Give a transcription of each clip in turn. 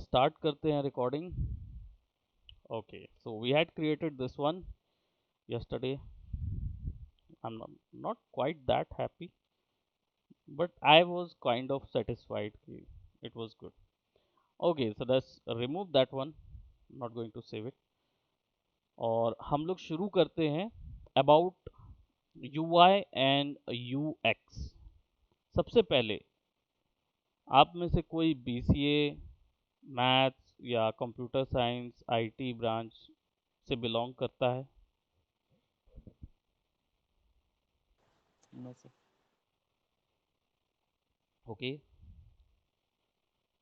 Start करते हैं recording. Okay, so we had created this one yesterday. I'm not quite that happy, but I was kind of satisfied. It was good. Okay, so let's remove that one. Not going to save it. और हम लोग शुरू करते हैं about UI and UX. सबसे पहले आप में से कोई BCA, मैथ्स या कंप्यूटर साइंस IT ब्रांच से बिलोंग करता है? No sir. Okay,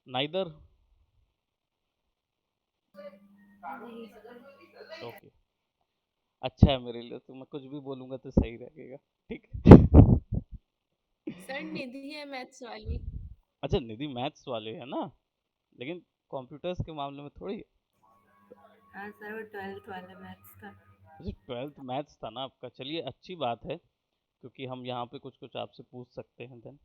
neither. Okay, अच्छा है मेरे लिए, तो मैं कुछ भी बोलूंगा तो सही रहेगा. ठीक है. सर निधि है मैथ्स वाली. अच्छा, निधि मैथ्स वाले है ना, लेकिन कंप्यूटर्स के मामले में थोड़ी. हाँ सर, वो 12th वाला मैथ्स था. अच्छा, 12th मैथ्स था ना आपका. चलिए, अच्छी बात है, क्योंकि हम यहाँ पे कुछ कुछ आपसे पूछ सकते हैं. Then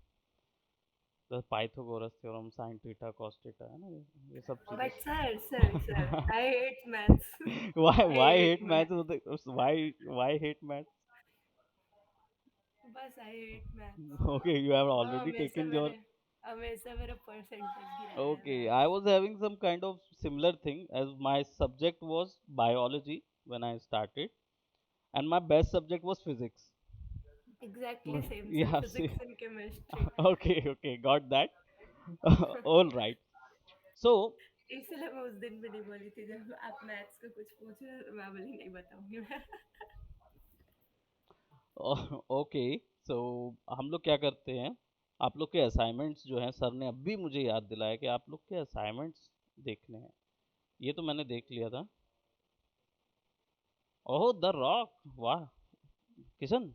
Pythagoras theorem, sine theta, cos theta, है ना, ये सब चीजें. But sir I hate maths. I why hate hate maths. Maths? Why hate maths? बस I hate maths. Okay, you have और ऑलरेडी टेकन योर. हमेशा मेरा परसेंटेज गिराया है Okay, I maths. was having some kind of similar thing, as my subject was biology when I started, and my best subject was physics. Exactly same sir, Yeah, see. Physics and chemistry. Okay, okay, got that. All right. So, इसलिए मैं उस दिन भी नहीं बोली थी जब आप मैथ्स का कुछ पूछे, मैं बोली नहीं बताऊंगी मैं. okay, so हम लोग क्या करते हैं, आप लोग के असाइनमेंट्स जो हैं, सर ने अभी मुझे याद दिलाया कि आप लोग के असाइनमेंट्स देखने हैं. ये तो मैंने देख लिया था. ओह, द रॉक, वाह. Kishan.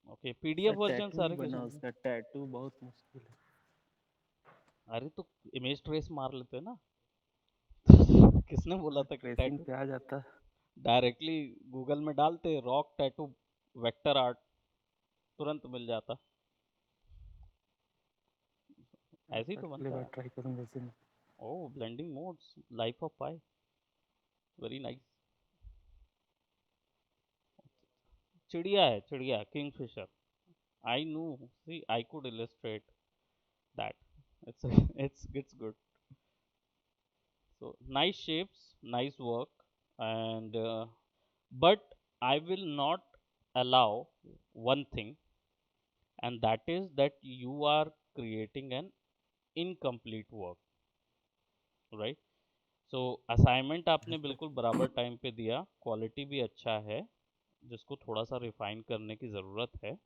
Okay, sir PDF version tattoo नहीं सारे बना किशन के. उसका. टैटू बहुत मुश्किल है. अरे तो इमेज ट्रेस मार लेते हैं ना. किसने बोला था कि ट्रेसिंग टैटू? पे आ जाता है. डायरेक्टली गूगल में डालते रॉक टैटू वेक्टर आर्ट, तुरंत मिल जाता. ऐसे ही सर तो अगली बनता बार है. ट्राई करूंगा इसी में. Oh, blending modes, life of pi, very nice. चिड़िया है, चिड़िया, kingfisher. I know. See, I could illustrate that. It's it's good. So nice shapes, nice work, and but I will not allow one thing, and that is that you are creating an incomplete work, right? So assignment आपने बिल्कुल बराबर time पे दिया, quality भी अच्छा है, जिसको थोड़ा सा रिफाइन करने की ज़रूरत है.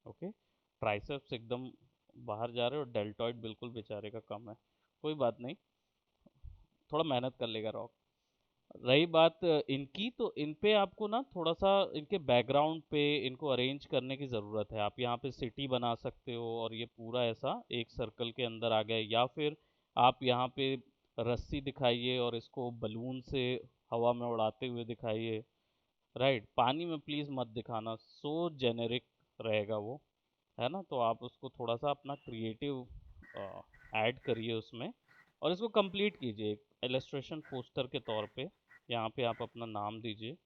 ओके, ट्राइसेप्स एकदम बाहर जा रहे हो, और डेल्टॉइड बिल्कुल बेचारे का कम है. कोई बात नहीं, थोड़ा मेहनत कर लेगा रॉक. रही बात इनकी, तो इन पे आपको ना थोड़ा सा इनके बैकग्राउंड पे इनको अरेंज करने की ज़रूरत है. आप यहाँ पे सिटी बना सकते हो, और ये पूरा ऐसा एक सर्कल के अंदर आ गए, या फिर आप यहाँ पे रस्सी दिखाइए और इसको बलून से हवा में उड़ाते हुए दिखाइए. राइट, पानी में प्लीज़ मत दिखाना, सो जेनेरिक रहेगा वो, है ना. तो आप उसको थोड़ा सा अपना क्रिएटिव ऐड करिए उसमें, और इसको कंप्लीट कीजिए एक इलस्ट्रेशन पोस्टर के तौर पे. यहाँ पे आप अपना नाम दीजिए,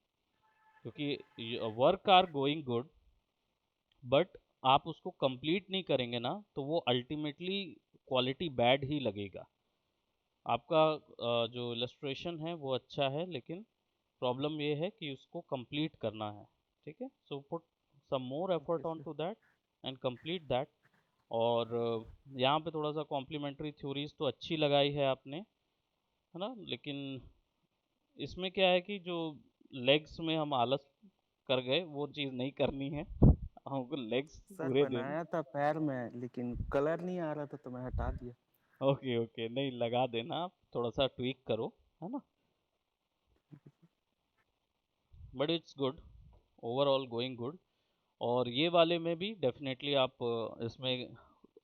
क्योंकि work are going good, but आप उसको कंप्लीट नहीं करेंगे ना, तो वो अल्टीमेटली क्वालिटी बैड ही लगेगा. आपका जो इलस्ट्रेशन है वो अच्छा है, लेकिन प्रॉब्लम ये है कि उसको कंप्लीट करना है. ठीक है, so put some more okay effort on sir. To that end complete that. और यहाँ पे थोड़ा सा कॉम्प्लीमेंट्री थ्योरीज तो अच्छी लगाई है आपने, है ना, लेकिन इसमें क्या है कि जो लेग्स में हम आलस कर गए, वो चीज़ नहीं करनी है. हमको लेग्स सर पूरे देने. बनाया था पैर में, लेकिन कलर नहीं आ रहा था तो मैं हटा दिया. ओके, ओके, नहीं, लगा देना आप, थोड़ा सा ट्वीक करो, है ना. But it's good, overall going good. और ये वाले में भी डेफिनेटली आप इसमें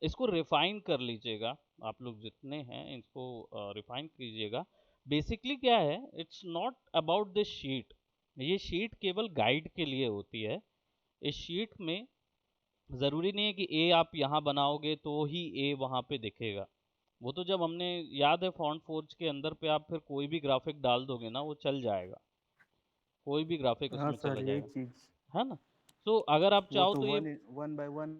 इसको रिफाइन कर लीजिएगा. आप लोग जितने हैं इसको रिफाइन कीजिएगा. बेसिकली क्या है, it's not about this sheet. ये शीट केवल गाइड के लिए होती है. इस शीट में ज़रूरी नहीं है कि ए आप यहाँ बनाओगे तो ही ए वहाँ पे दिखेगा. वो तो जब हमने, याद है फॉन्ट फोर्ज के अंदर पे आप फिर कोई भी ग्राफिक डाल दोगे ना वो चल जाएगा, कोई भी ग्राफिक हाँ उसमें चला सर, यही जाएगा, चीज। है ना। सो अगर आप वो चाहो तो तो ये, वन वन बाय वन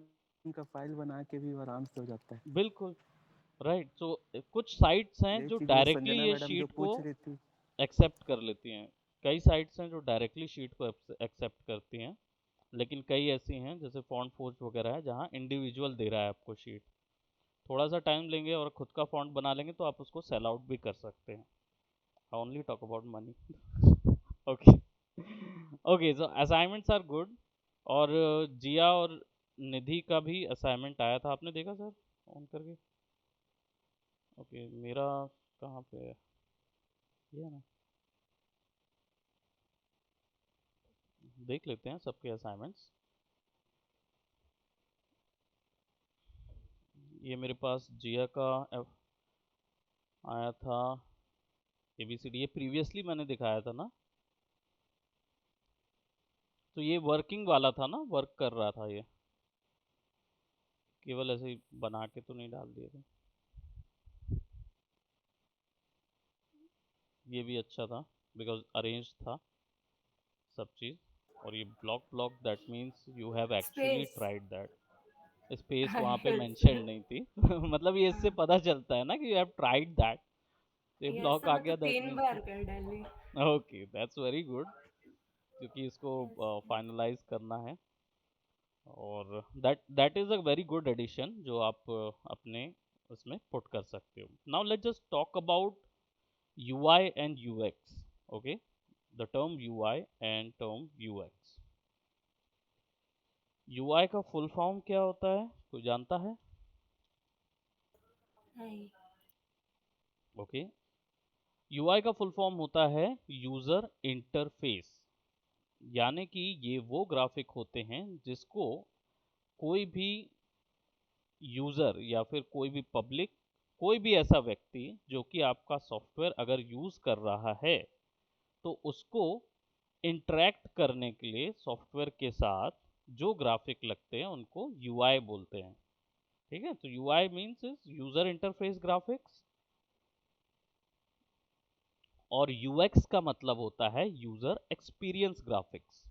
का फाइल बना के भी आराम से हो जाता है। बिल्कुल राइट। सो कुछ साइट्स हैं यही जो चीज वो डायरेक्टली संजना ये मैडम जो शीट को पूछ रही थी। एक्सेप्ट कर लेती हैं, कई साइट्स हैं जो डायरेक्टली शीट को एक्सेप्ट करती हैं, लेकिन कई ऐसी हैं जैसे फॉन्ट फोर्ज वगैरह है जहाँ इंडिविजुअल दे रहा है आपको शीट। थोड़ा सा टाइम लेंगे और खुद का फॉन्ट बना लेंगे तो आप उसको सेल आउट भी कर सकते हैं। I only talk about money. Okay. Okay, so assignments are good. और जिया और निधि का भी असाइनमेंट आया था, आपने देखा सर ऑन करके? ओके, मेरा कहाँ पे है, ये है ना, देख लेते हैं सबके असाइनमेंट्स। ये मेरे पास जिया का आया था, ABCD, ये प्रीवियसली मैंने दिखाया था ना, तो ये वर्किंग वाला था ना, वर्क कर रहा था ये, केवल ऐसे ही बना के तो नहीं डाल दिए थे। ये भी अच्छा था बिकॉज अरेंज था सब चीज़। और ये block block, that means you have actually space. Tried that. Space वहाँ पे मेंशन यस। नहीं थी। मतलब ये इससे पता चलता है ना कि यू हैव ट्राइड दैट, तो ये यस ब्लॉक आ मैं तो गया, दैट 3 मीन्स। बार कर डाली। ओके, दैट्स वेरी गुड, क्योंकि इसको यस। फाइनलाइज करना है। और that is a very good addition जो आप अपने उसमें पुट कर सकते हो। Now let's just talk about UI and UX. Okay, the term UI and term UX. UI का फुल फॉर्म क्या होता है, कोई जानता है? नहीं। ओके, UI का फुल फॉर्म होता है यूजर इंटरफेस, यानी कि ये वो ग्राफिक होते हैं जिसको कोई भी यूजर या फिर कोई भी पब्लिक, कोई भी ऐसा व्यक्ति जो कि आपका सॉफ्टवेयर अगर यूज कर रहा है तो उसको इंटरेक्ट करने के लिए सॉफ्टवेयर के साथ जो ग्राफिक लगते हैं उनको UI बोलते हैं। ठीक है, तो UI means is user interface graphics, और UX का मतलब होता है यूजर एक्सपीरियंस ग्राफिक्स।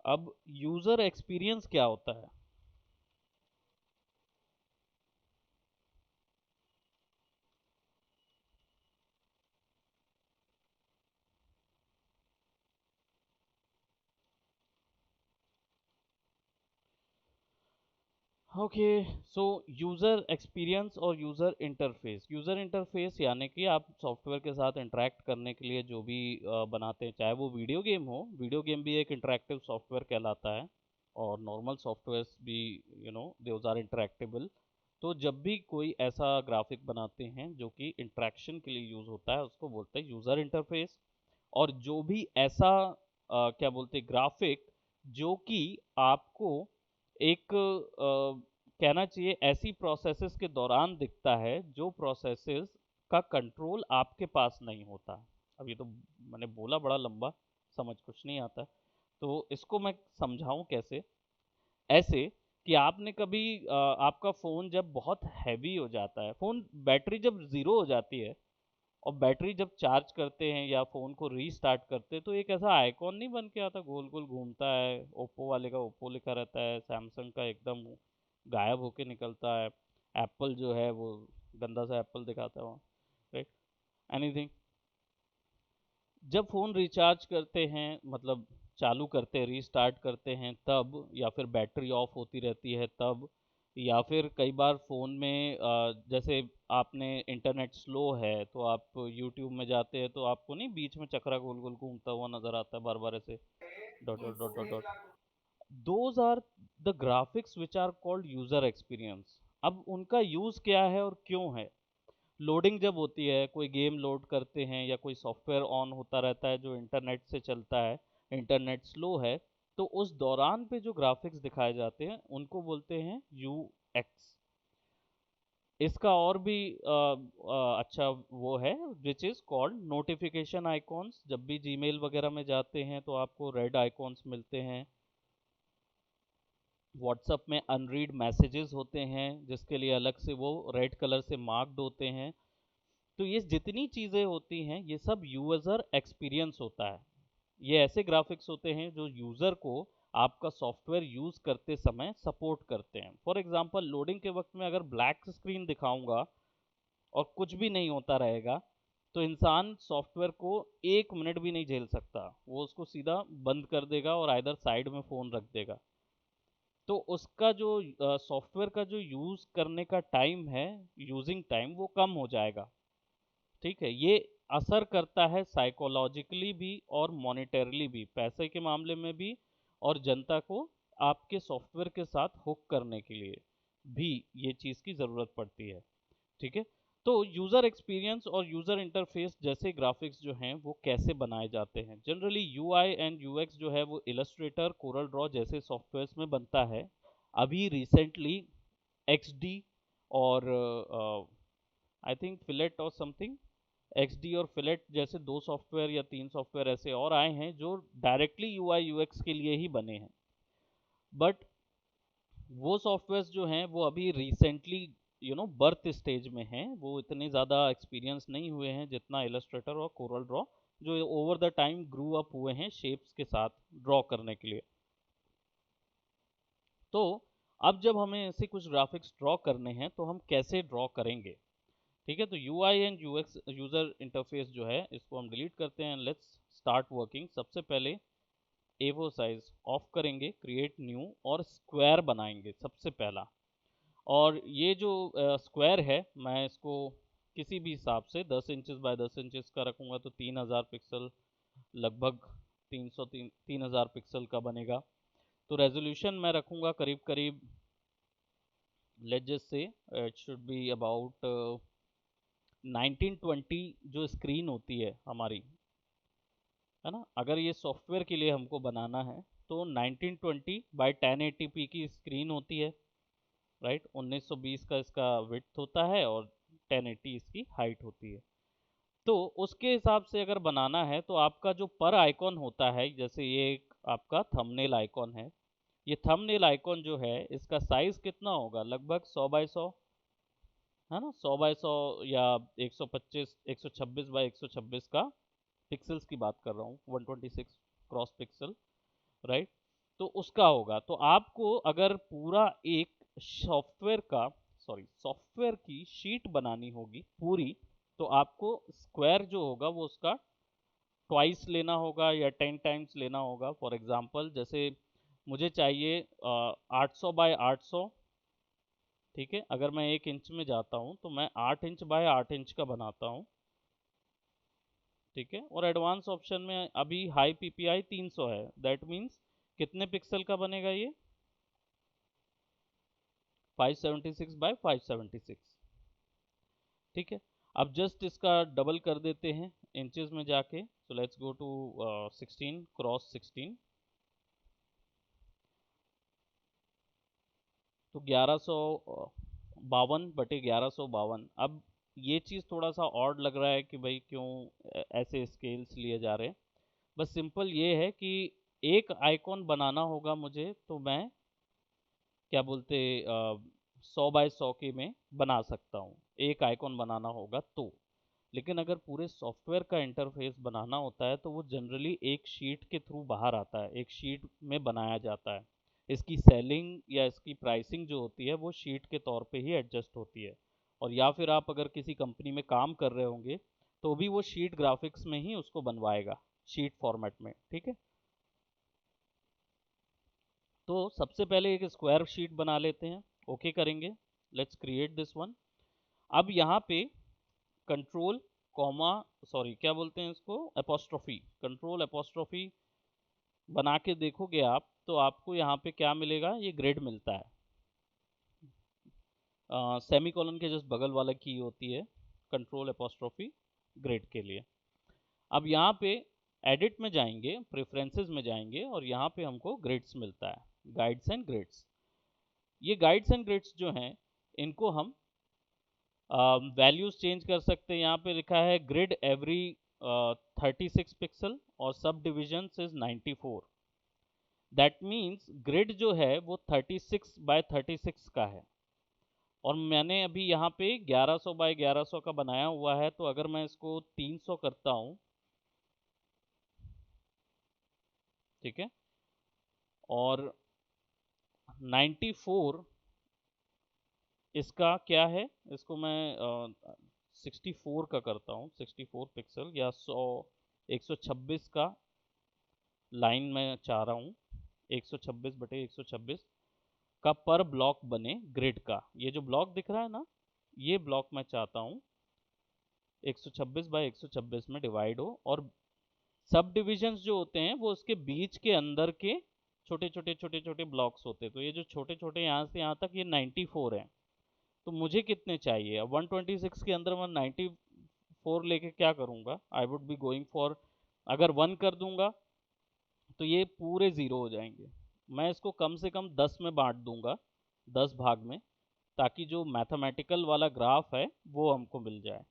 अब यूजर एक्सपीरियंस क्या होता है? ओके, सो यूज़र एक्सपीरियंस और यूज़र इंटरफेस यानी कि आप सॉफ्टवेयर के साथ इंटरेक्ट करने के लिए जो भी बनाते हैं, चाहे वो वीडियो गेम हो, वीडियो गेम भी एक इंटरेक्टिव सॉफ्टवेयर कहलाता है, और नॉर्मल सॉफ्टवेयर्स भी, दोज आर इंटरेक्टेबल। तो जब भी कोई ऐसा ग्राफिक बनाते हैं जो कि इंटरेक्शन के लिए यूज़ होता है उसको बोलते हैं यूज़र इंटरफेस। और जो भी ऐसा क्या बोलते हैं ग्राफिक जो कि आपको एक कहना चाहिए ऐसी प्रोसेसेस के दौरान दिखता है जो प्रोसेसेस का कंट्रोल आपके पास नहीं होता। अब ये तो मैंने बोला बड़ा लंबा, समझ कुछ नहीं आता, तो इसको मैं समझाऊं कैसे। ऐसे कि आपने कभी आपका फ़ोन जब बहुत हैवी हो जाता है, फ़ोन बैटरी जब ज़ीरो हो जाती है और बैटरी जब चार्ज करते हैं या फ़ोन को रीस्टार्ट करते हैं तो एक ऐसा आइकॉन नहीं बन के आता, गोल गोल घूमता है, ओप्पो वाले का ओप्पो लिखा रहता है, सैमसंग का एकदम गायब होके निकलता है, एप्पल जो है वो गंदा सा एप्पल दिखाता है वहाँ, राइट, एनीथिंग। जब फ़ोन रिचार्ज करते हैं, मतलब चालू करते हैं, रीस्टार्ट करते हैं तब, या फिर बैटरी ऑफ होती रहती है तब, या फिर कई बार फ़ोन में जैसे आपने इंटरनेट स्लो है तो आप यूट्यूब में जाते हैं तो आपको नहीं बीच में चक्रा गोल गोल घूमता हुआ नज़र आता है बार बार ऐसे, dot dot dot dot dot. Those are the graphics which are called user experience. अब उनका यूज़ क्या है और क्यों है? लोडिंग जब होती है, कोई गेम लोड करते हैं या कोई सॉफ्टवेयर ऑन होता रहता है जो इंटरनेट से चलता है, इंटरनेट स्लो है, तो उस दौरान पे जो ग्राफिक्स दिखाए जाते हैं उनको बोलते हैं UX। इसका और भी अच्छा वो है which is called notification icons. जब भी जीमेल वगैरह में जाते हैं तो आपको रेड आइकॉन्स मिलते हैं, व्हाट्सएप में अनरीड मैसेजेस होते हैं जिसके लिए अलग से वो रेड कलर से मार्क्ड होते हैं। तो ये जितनी चीज़ें होती हैं ये सब यूज़र एक्सपीरियंस होता है। ये ऐसे ग्राफिक्स होते हैं जो यूज़र को आपका सॉफ्टवेयर यूज़ करते समय सपोर्ट करते हैं। फॉर एग्जांपल लोडिंग के वक्त में अगर ब्लैक स्क्रीन दिखाऊंगा और कुछ भी नहीं होता रहेगा तो इंसान सॉफ्टवेयर को 1 मिनट भी नहीं झेल सकता, वो उसको सीधा बंद कर देगा और आइदर साइड में फ़ोन रख देगा। तो उसका जो सॉफ्टवेयर का जो यूज़ करने का टाइम है, यूजिंग टाइम, वो कम हो जाएगा। ठीक है, ये असर करता है साइकोलॉजिकली भी और मॉनेटरली भी, पैसे के मामले में भी, और जनता को आपके सॉफ्टवेयर के साथ हुक करने के लिए भी ये चीज़ की ज़रूरत पड़ती है। ठीक है, तो यूज़र एक्सपीरियंस और यूज़र इंटरफेस जैसे ग्राफिक्स जो हैं वो कैसे बनाए जाते हैं। जनरली यूआई एंड यूएक्स जो है वो इलस्ट्रेटर, कोरल ड्रॉ जैसे सॉफ्टवेयर्स में बनता है। अभी रिसेंटली एक्सडी और आई थिंक फिलेट और समथिंग, एक्सडी और फिलेट जैसे 2 सॉफ्टवेयर या 3 सॉफ्टवेयर ऐसे और आए हैं जो डायरेक्टली यूआई यूएक्स के लिए ही बने हैं। बट वो सॉफ्टवेयर्स जो हैं वो अभी रिसेंटली बर्थ स्टेज में हैं, वो इतने ज़्यादा एक्सपीरियंस नहीं हुए हैं जितना इलस्ट्रेटर और कोरल ड्रॉ, जो over the time grew up हुए हैं शेप्स के साथ ड्रॉ करने के लिए। तो अब जब हमें ऐसे कुछ ग्राफिक्स ड्रॉ करने हैं तो हम कैसे ड्रॉ करेंगे। ठीक है, तो UI and UX user interface जो है इसको हम डिलीट करते हैं। Let's start working. सबसे पहले A4 साइज ऑफ करेंगे, क्रिएट न्यू और स्क्वायर बनाएंगे सबसे पहला। और ये जो स्क्वायर है मैं इसको किसी भी हिसाब से 10 इंचेस बाय 10 इंचेस का रखूँगा तो 3000 पिक्सल, लगभग 3000 पिक्सल का बनेगा। तो रेजोल्यूशन मैं रखूँगा करीब करीब, let's just say it should be about 1920 जो स्क्रीन होती है हमारी, है ना, अगर ये सॉफ्टवेयर के लिए हमको बनाना है तो 1920 बाई 1080p की स्क्रीन होती है, राइट। 1920 का इसका विड्थ होता है और 1080 इसकी हाइट होती है। तो उसके हिसाब से अगर बनाना है तो आपका जो पर आइकॉन होता है, जैसे ये एक आपका थंबनेल आइकॉन है, ये थंबनेल आइकॉन जो है इसका साइज कितना होगा, लगभग 100 बाई 100, है ना, 100 बाई 100 या 125 126 बाई 126 का, पिक्सल्स की बात कर रहा हूँ, 126 क्रॉस पिक्सल, राइट। तो उसका होगा। तो आपको अगर पूरा एक सॉफ्टवेयर का, सॉफ्टवेयर की शीट बनानी होगी पूरी, तो आपको स्क्वायर जो होगा वो उसका ट्वाइस लेना होगा या 10 टाइम्स लेना होगा। फॉर एग्जांपल जैसे मुझे चाहिए 800 बाय 800, ठीक है, अगर मैं 1 इंच में जाता हूँ तो मैं 8 इंच बाय 8 इंच का बनाता हूँ। ठीक है, और एडवांस ऑप्शन में अभी हाई पीपीआई 300 है, दैट मीन्स कितने पिक्सल का बनेगा ये, 576 बाय 576। ठीक है, अब जस्ट इसका डबल कर देते हैं इंचेस में जाके। So let's go to 16 cross 16, तो 1152 बटे 1152। अब ये चीज़ थोड़ा सा ऑड लग रहा है कि भाई क्यों ऐसे स्केल्स लिए जा रहे हैं। बस सिंपल ये है कि एक आइकॉन बनाना होगा मुझे तो मैं क्या बोलते 100 बाय 100 के में बना सकता हूँ, एक आइकॉन बनाना होगा तो। लेकिन अगर पूरे सॉफ्टवेयर का इंटरफेस बनाना होता है तो वो जनरली एक शीट के थ्रू बाहर आता है, एक शीट में बनाया जाता है। इसकी सेलिंग या इसकी प्राइसिंग जो होती है वो शीट के तौर पे ही एडजस्ट होती है। और या फिर आप अगर किसी कंपनी में काम कर रहे होंगे तो भी वो शीट ग्राफिक्स में ही उसको बनवाएगा, शीट फॉर्मेट में। ठीक है, तो सबसे पहले एक स्क्वायर शीट बना लेते हैं, ओके करेंगे। Let's create this one. अब यहाँ पे कंट्रोल कॉमा, क्या बोलते हैं इसको, एपोस्ट्रोफी, कंट्रोल एपोस्ट्रोफी बना के देखोगे आप तो आपको यहाँ पे क्या मिलेगा, ये ग्रिड मिलता है। सेमी कॉलन के जस्ट बगल वाला की होती है कंट्रोल एपोस्ट्रोफी ग्रिड के लिए। अब यहाँ पे एडिट में जाएंगे, प्रेफरेंसेस में जाएंगे और यहाँ पे हमको ग्रिड्स मिलता है, गाइड्स एंड ग्रिड्स। ये गाइड्स एंड ग्रिड्स जो हैं इनको हम वैल्यूज चेंज कर सकते हैं। यहाँ पे लिखा है ग्रिड एवरी 36 पिक्सल और sub division is 94। That means grid जो है वो 36 बाय 36 का है, और मैंने अभी यहाँ पे 1100 बाय 1100 का बनाया हुआ है। तो अगर मैं इसको 300 करता हूँ, ठीक है, और 94 इसका क्या है, इसको मैं 64 का करता हूँ, 64 पिक्सल, या 126 का लाइन में चाह रहा हूँ, 126/126 का पर ब्लॉक बने ग्रिड का। ये जो ब्लॉक दिख रहा है ना, ये ब्लॉक मैं चाहता हूँ 126/126 में डिवाइड हो, और सब डिविजन्स जो होते हैं वो उसके बीच के अंदर के छोटे छोटे ब्लॉक्स होते हैं। तो ये जो छोटे छोटे यहाँ से यहाँ तक, ये 94 है। तो मुझे कितने चाहिए? अब 126 के अंदर मैं 94 लेके क्या करूँगा? I would be going for, अगर 1 कर दूंगा तो ये पूरे ज़ीरो हो जाएंगे। मैं इसको कम से कम 10 में बांट दूंगा, 10 भाग में, ताकि जो मैथमेटिकल वाला ग्राफ है वो हमको मिल जाए।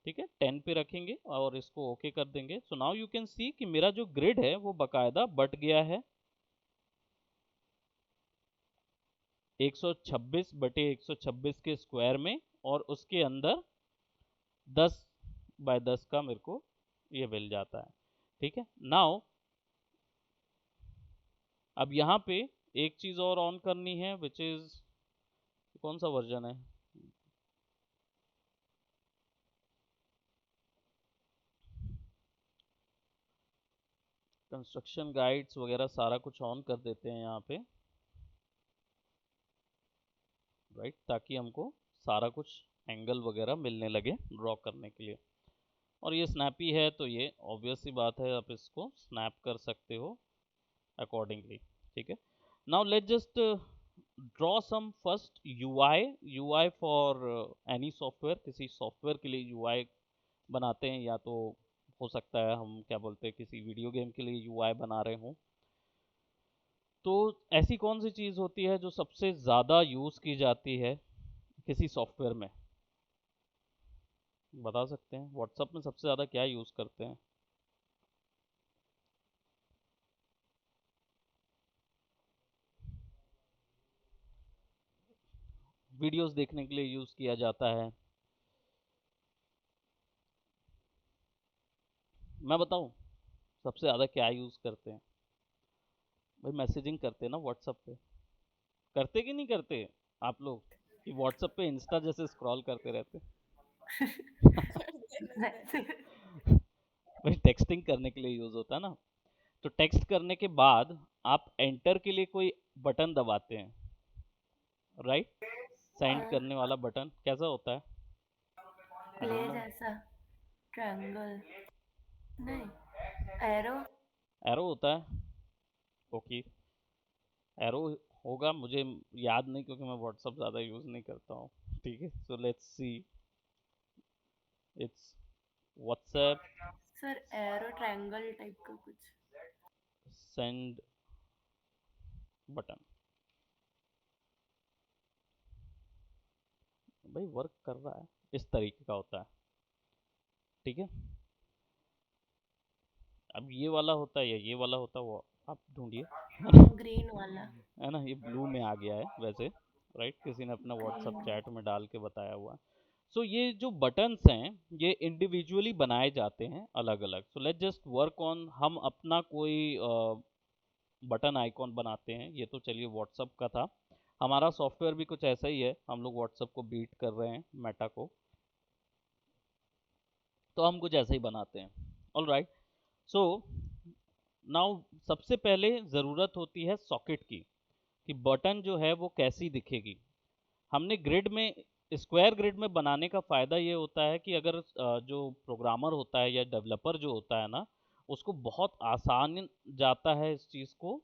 ठीक है, 10 पे रखेंगे और इसको ओके कर देंगे। सो नाउ यू कैन सी कि मेरा जो ग्रिड है वो बकायदा बट गया है 126/126 के स्क्वायर में, और उसके अंदर 10/10 का मेरे को ये मिल जाता है। ठीक है, नाउ अब यहाँ पे एक चीज़ और ऑन करनी है, विच इज़, कौन सा वर्जन है? कंस्ट्रक्शन गाइड्स वगैरह सारा कुछ ऑन कर देते हैं यहाँ पे, राइट, ताकि हमको सारा कुछ एंगल वगैरह मिलने लगे ड्रॉ करने के लिए। और ये स्नैपी है तो ये ऑब्वियस सी बात है, आप इसको स्नैप कर सकते हो अकॉर्डिंगली। ठीक है, now let just draw some first UI for any software. किसी सॉफ्टवेयर के लिए यूआई बनाते हैं, या तो हो सकता है हम क्या बोलते हैं किसी वीडियो गेम के लिए यूआई बना रहे हों। तो ऐसी कौन सी चीज़ होती है जो सबसे ज़्यादा यूज़ की जाती है किसी सॉफ्टवेयर में? बता सकते हैं, व्हाट्सएप में सबसे ज़्यादा क्या यूज़ करते हैं? वीडियोस देखने के लिए यूज़ किया जाता है। मैं बताऊं सबसे ज़्यादा क्या यूज़ करते हैं? भाई मैसेजिंग करते हैं ना व्हाट्सएप पे। करते कि नहीं करते आप लोग, कि व्हाट्सएप पे इंस्टा जैसे स्क्रॉल करते रहते? भाई टेक्सटिंग करने के लिए यूज़ होता है ना। तो टेक्स्ट करने के बाद आप एंटर के लिए कोई बटन दबाते हैं, राइट? सेंड करने वाला बटन कैसा होता है? I play don't know. जैसा, ट्रायंगल, नहीं, एरो। एरो होता है, ओके, एरो होगा, मुझे याद नहीं क्योंकि मैं व्हाट्सअप ज़्यादा यूज़ नहीं करता हूँ। ठीक है, so let's see, it's WhatsApp sir arrow triangle type का कुछ। Send button. भाई वर्क कर रहा है, इस तरीके का होता है। ठीक है, अब ये वाला होता है या ये वाला होता है, वो आप ढूंढिए। ग्रीन वाला। है ना, ये ब्लू में आ गया है वैसे, राइट, किसी ने अपना व्हाट्सअप ग्रीन। चैट में डाल के बताया हुआ। सो ये जो बटन्स हैं ये इंडिविजुअली बनाए जाते हैं अलग अलग। So let's just work on, हम अपना कोई बटन आइकॉन बनाते हैं। ये तो चलिए व्हाट्सअप का था, हमारा सॉफ्टवेयर भी कुछ ऐसा ही है, हम लोग व्हाट्सअप को बीट कर रहे हैं, मेटा को, तो हम कुछ ऐसा ही बनाते हैं। ऑल राइट, सो नाउ सबसे पहले ज़रूरत होती है सॉकेट की, कि बटन जो है वो कैसी दिखेगी। हमने ग्रिड में, स्क्वायर ग्रिड में बनाने का फ़ायदा ये होता है कि अगर जो प्रोग्रामर होता है या डेवलपर जो होता है ना, उसको बहुत आसान जाता है इस चीज़ को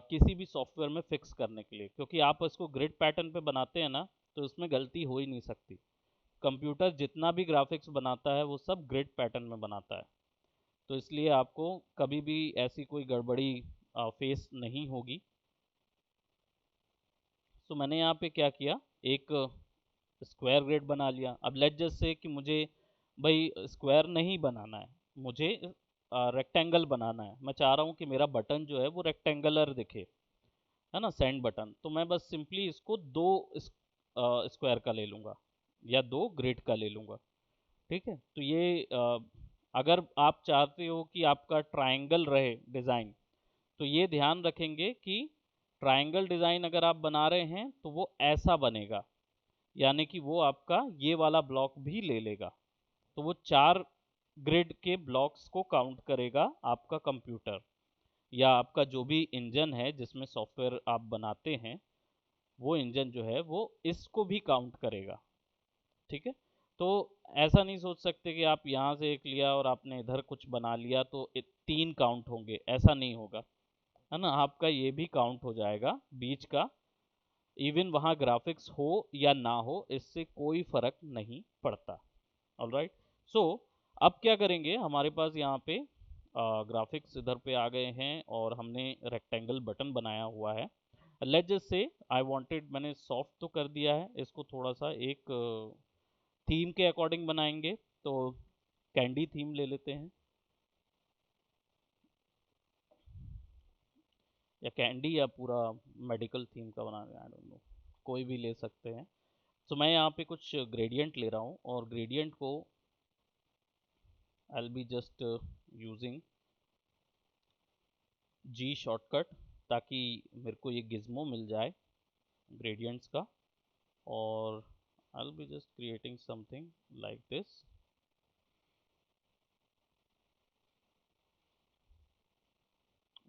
किसी भी सॉफ्टवेयर में फिक्स करने के लिए, क्योंकि आप इसको ग्रिड पैटर्न पे बनाते हैं ना, तो इसमें गलती हो ही नहीं सकती। कंप्यूटर जितना भी ग्राफिक्स बनाता है वो सब ग्रिड पैटर्न में बनाता है, तो इसलिए आपको कभी भी ऐसी कोई गड़बड़ी फेस नहीं होगी। तो मैंने यहाँ पे क्या किया, एक स्क्वायर ग्रिड बना लिया। अब लेट जस्ट से कि मुझे भाई स्क्वायर नहीं बनाना है, मुझे रेक्टेंगल बनाना है, मैं चाह रहा हूँ कि मेरा बटन जो है वो रेक्टेंगुलर दिखे, है ना, सेंड बटन, तो मैं बस सिंपली इसको दो स्क्वायर का ले लूँगा या दो ग्रिड का ले लूँगा। ठीक है, तो ये अगर आप चाहते हो कि आपका ट्रायंगल रहे डिज़ाइन, तो ये ध्यान रखेंगे कि ट्रायंगल डिज़ाइन अगर आप बना रहे हैं तो वो ऐसा बनेगा, यानी कि वो आपका ये वाला ब्लॉक भी ले लेगा, तो वो 4 ग्रिड के ब्लॉक्स को काउंट करेगा आपका कंप्यूटर, या आपका जो भी इंजन है जिसमें सॉफ्टवेयर आप बनाते हैं, वो इंजन जो है वो इसको भी काउंट करेगा। ठीक है, तो ऐसा नहीं सोच सकते कि आप यहाँ से एक लिया और आपने इधर कुछ बना लिया तो 3 काउंट होंगे, ऐसा नहीं होगा, है ना, आपका ये भी काउंट हो जाएगा बीच का, इवन वहाँ ग्राफिक्स हो या ना हो इससे कोई फर्क नहीं पड़ता। ऑलराइट, सो अब क्या करेंगे, हमारे पास यहाँ पे ग्राफिक्स इधर पे आ गए हैं और हमने रेक्टेंगल बटन बनाया हुआ है। Let's just say I wanted, मैंने सॉफ्ट तो कर दिया है, इसको थोड़ा सा एक थीम के अकॉर्डिंग बनाएंगे, तो कैंडी थीम ले लेते हैं, या कैंडी या पूरा मेडिकल थीम का बना, आई डोंट नो, कोई भी ले सकते हैं। तो मैं यहाँ पे कुछ ग्रेडियंट ले रहा हूँ और ग्रेडियंट को I be just using G shortcut, ताकि मेरे को ये गिज्मो मिल जाए ग्रेडियंट्स का, और I be just creating something like this,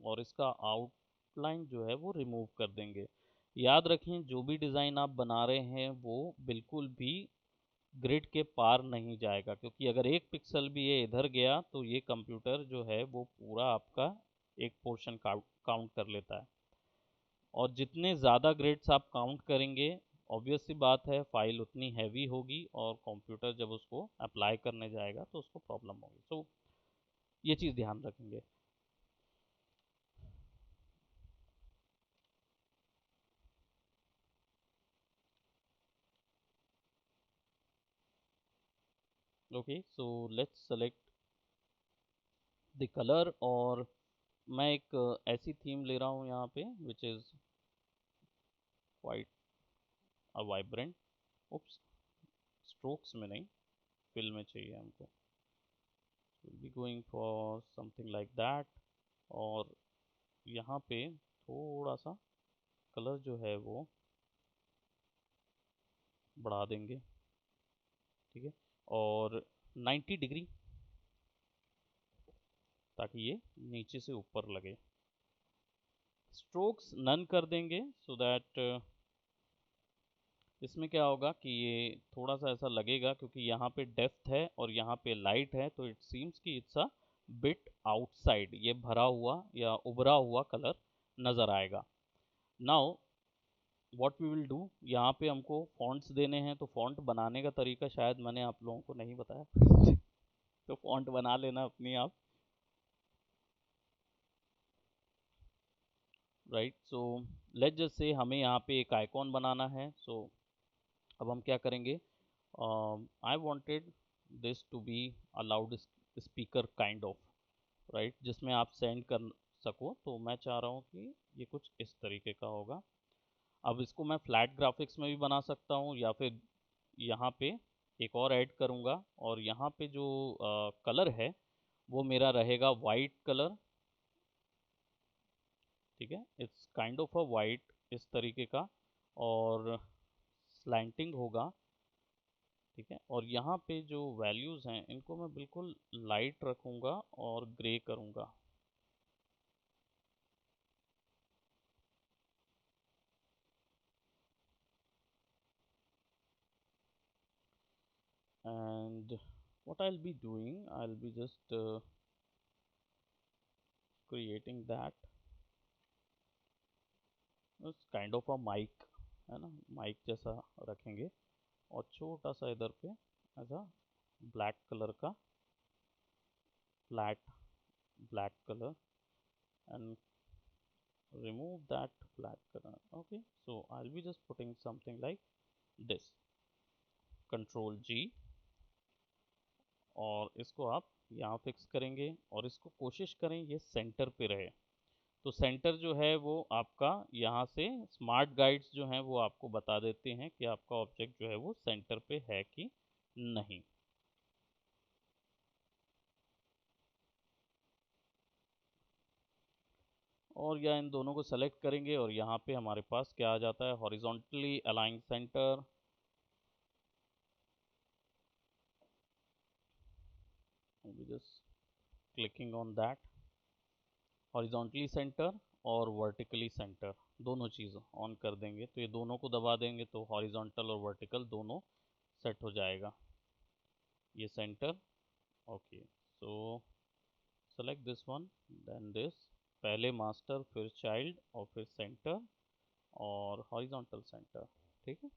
और इसका आउटलाइन जो है वो रिमूव कर देंगे। याद रखें जो भी डिज़ाइन आप बना रहे हैं वो बिल्कुल भी ग्रिड के पार नहीं जाएगा, क्योंकि अगर एक पिक्सल भी ये इधर गया तो ये कंप्यूटर जो है वो पूरा आपका एक पोर्शन काउंट कर लेता है, और जितने ज़्यादा ग्रिड्स आप काउंट करेंगे, ऑब्वियस सी बात है फाइल उतनी हैवी होगी और कंप्यूटर जब उसको अप्लाई करने जाएगा तो उसको प्रॉब्लम होगी। सो ये चीज़ ध्यान रखेंगे। Okay, so let's select the colour, और मैं एक ऐसी थीम ले रहा हूँ यहाँ पे which is quite a vibrant, oops, strokes में नहीं, फिल में चाहिए हमको, will be going for something like that, और यहाँ पे थोड़ा सा कलर जो है वो बढ़ा देंगे। ठीक है, और 90 डिग्री, ताकि ये नीचे से ऊपर लगे, स्ट्रोक्स नन कर देंगे, सो दैट इसमें क्या होगा कि ये थोड़ा सा ऐसा लगेगा, क्योंकि यहाँ पे डेप्थ है और यहाँ पे लाइट है, तो इट सीम्स कि इट्स अ बिट आउटसाइड, ये भरा हुआ या उभरा हुआ कलर नज़र आएगा। Now what we will do, यहाँ पे हमको फॉन्ट्स देने हैं, तो फॉन्ट बनाने का तरीका शायद मैंने आप लोगों को नहीं बताया तो फॉन्ट बना लेना अपनी आप, right. So let's just say हमें यहाँ पे एक आइकॉन बनाना है, सो अब हम क्या करेंगे, I wanted this to be a loud speaker kind of, right, जिसमें आप सेंड कर सको, तो मैं चाह रहा हूँ कि ये कुछ इस तरीके का होगा। अब इसको मैं फ्लैट ग्राफिक्स में भी बना सकता हूँ, या फिर यहाँ पे एक और ऐड करूँगा, और यहाँ पे जो कलर है वो मेरा रहेगा वाइट कलर। ठीक है, it's kind of a white इस तरीके का, और स्लैंटिंग होगा। ठीक है, और यहाँ पे जो वैल्यूज़ हैं इनको मैं बिल्कुल लाइट रखूँगा और ग्रे करूँगा। And what I'll be doing, I'll be just creating that it's kind of a mic, है ना, माइक जैसा रखेंगे, और छोटा सा इधर पे ऐसा ब्लैक कलर का, flat black colour, and remove that black color. Okay, so I'll be just putting something like this, control G, और इसको आप यहाँ फिक्स करेंगे और इसको कोशिश करें ये सेंटर पे रहे। तो सेंटर जो है वो आपका यहाँ से स्मार्ट गाइड्स जो हैं वो आपको बता देते हैं कि आपका ऑब्जेक्ट जो है वो सेंटर पे है कि नहीं। और या इन दोनों को सेलेक्ट करेंगे और यहाँ पे हमारे पास क्या आ जाता है, horizontally align centre. Just clicking on that, horizontally centre और वर्टिकली सेंटर दोनों चीज़ ऑन कर देंगे। तो ये दोनों को दबा देंगे तो हॉरिजॉन्टल और वर्टिकल दोनों सेट हो जाएगा। ये centre, okay. So select this one then this, पहले मास्टर फिर चाइल्ड और फिर सेंटर और हॉरिजॉन्टल सेंटर, ठीक है।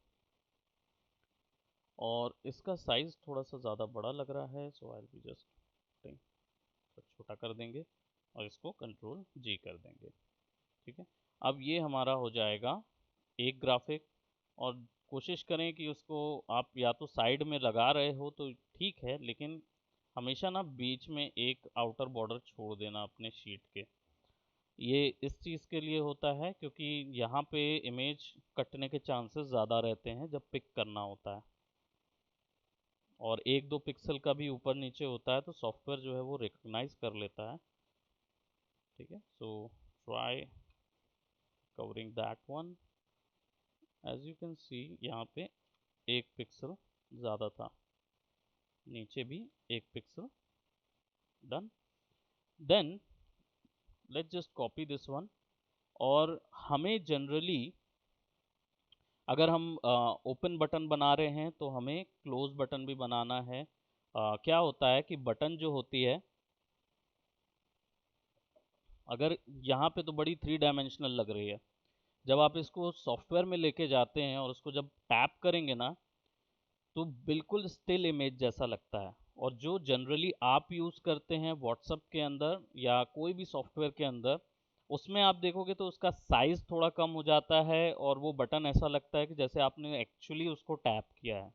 और इसका साइज थोड़ा सा ज़्यादा बड़ा लग रहा है, सो आई बी जस्ट तो छोटा कर देंगे और इसको कंट्रोल जी कर देंगे, ठीक है। अब ये हमारा हो जाएगा एक ग्राफिक। और कोशिश करें कि उसको आप या तो साइड में लगा रहे हो तो ठीक है, लेकिन हमेशा ना बीच में एक आउटर बॉर्डर छोड़ देना अपने शीट के। ये इस चीज़ के लिए होता है क्योंकि यहाँ पे इमेज कटने के चांसेस ज़्यादा रहते हैं जब पिक करना होता है, और एक दो पिक्सल का भी ऊपर नीचे होता है तो सॉफ्टवेयर जो है वो रिकग्नाइज कर लेता है, ठीक है। So try covering that one. As you can see यहाँ पे एक पिक्सल ज़्यादा था, नीचे भी एक pixel, done. Then let's just copy this one. और हमें जनरली अगर हम ओपन बटन बना रहे हैं तो हमें क्लोज बटन भी बनाना है। क्या होता है कि बटन जो होती है, अगर यहाँ पे तो बड़ी 3 डायमेंशनल लग रही है, जब आप इसको सॉफ्टवेयर में लेके जाते हैं और उसको जब टैप करेंगे ना तो बिल्कुल स्टिल इमेज जैसा लगता है। और जो जनरली आप यूज़ करते हैं व्हाट्सएप के अंदर या कोई भी सॉफ्टवेयर के अंदर, उसमें आप देखोगे तो उसका साइज थोड़ा कम हो जाता है और वो बटन ऐसा लगता है कि जैसे आपने एक्चुअली उसको टैप किया है।